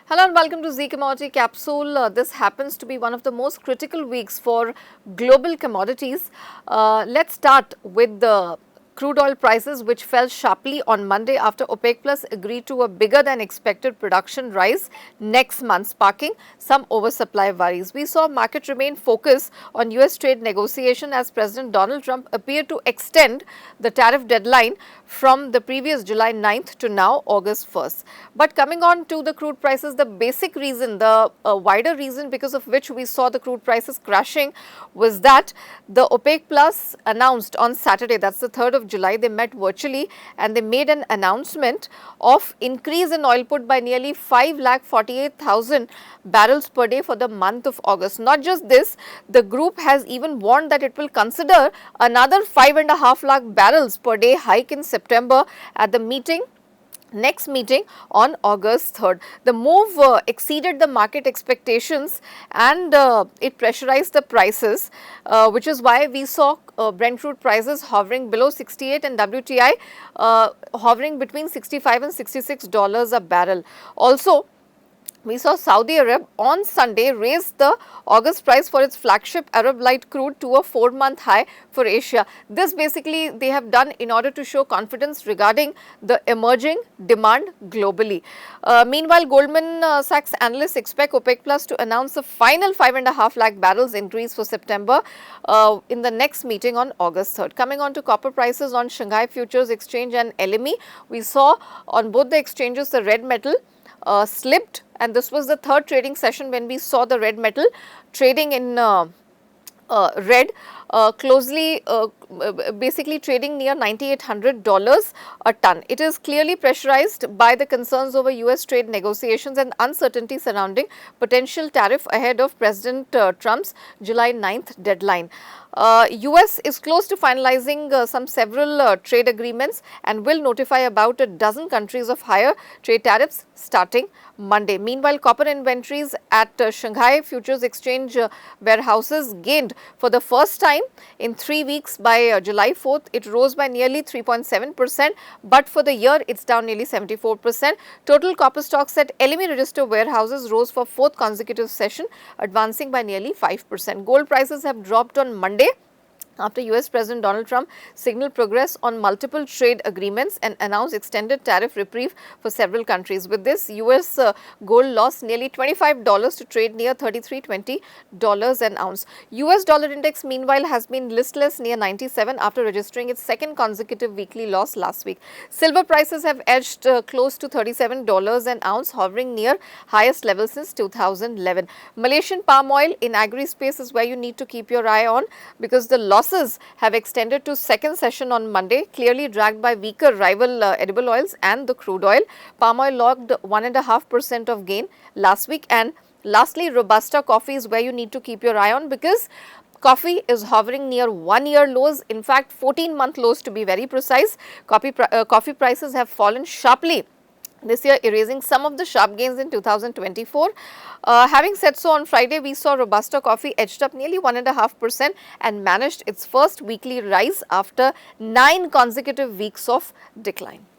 Hello and welcome to Zee Commodity Capsule. This happens to be one of the most critical weeks for global commodities. Let's start with the crude oil prices, which fell sharply on Monday after OPEC Plus agreed to a bigger than expected production rise next month, sparking some oversupply worries. We saw market remain focused on US trade negotiation as President Donald Trump appeared to extend the tariff deadline from the previous July 9th to now August 1st. But coming on to the crude prices, the basic reason, the wider reason because of which we saw the crude prices crashing was that the OPEC Plus announced on Saturday, that's the 3rd of July, they met virtually and they made an announcement of increase in oil put by nearly 5,48,000 barrels per day for the month of August. Not just this, the group has even warned that it will consider another 5.5 lakh barrels per day hike in September at the next meeting on August 3rd. The move exceeded the market expectations and it pressurized the prices, which is why we saw Brent crude prices hovering below 68 and WTI hovering between $65 and $66 a barrel. Also, we saw Saudi Arabia on Sunday raise the August price for its flagship Arab Light crude to a 4-month high for Asia. This basically they have done in order to show confidence regarding the emerging demand globally. Meanwhile, Goldman Sachs analysts expect OPEC Plus to announce the final 5.5 lakh barrels increase for September in the next meeting on August 3rd. Coming on to copper prices on Shanghai Futures Exchange and LME, we saw on both the exchanges the red metal slipped, and this was the third trading session when we saw the red metal trading in red, basically trading near $9,800 a ton. It is clearly pressurized by the concerns over US trade negotiations and uncertainty surrounding potential tariff ahead of President Trump's July 9th deadline. US is close to finalizing several trade agreements and will notify about a dozen countries of higher trade tariffs starting Monday. Meanwhile, copper inventories at Shanghai Futures Exchange warehouses gained for the first time in 3 weeks by July 4th. It rose by nearly 3.7%, but for the year it's down nearly 74%. Total copper stocks at LME register warehouses rose for 4th consecutive session, advancing by nearly 5%. Gold prices have dropped on Monday after US President Donald Trump signaled progress on multiple trade agreements and announced extended tariff reprieve for several countries. With this, US gold lost nearly $25 to trade near $33.20 an ounce. US dollar index meanwhile has been listless near 97 after registering its second consecutive weekly loss last week. Silver prices have edged close to $37 an ounce, hovering near highest level since 2011. Malaysian palm oil in agri space is where you need to keep your eye on because the losses have extended to second session on Monday, clearly dragged by weaker rival edible oils and the crude oil. Palm oil logged 1.5% of gain last week. And lastly, Robusta coffee is where you need to keep your eye on because coffee is hovering near 1-year lows, in fact 14-month lows to be very precise. Coffee prices have fallen sharply this year, erasing some of the sharp gains in 2024. Having said so, on Friday, we saw Robusta coffee edged up nearly 1.5% and managed its first weekly rise after 9 consecutive weeks of decline.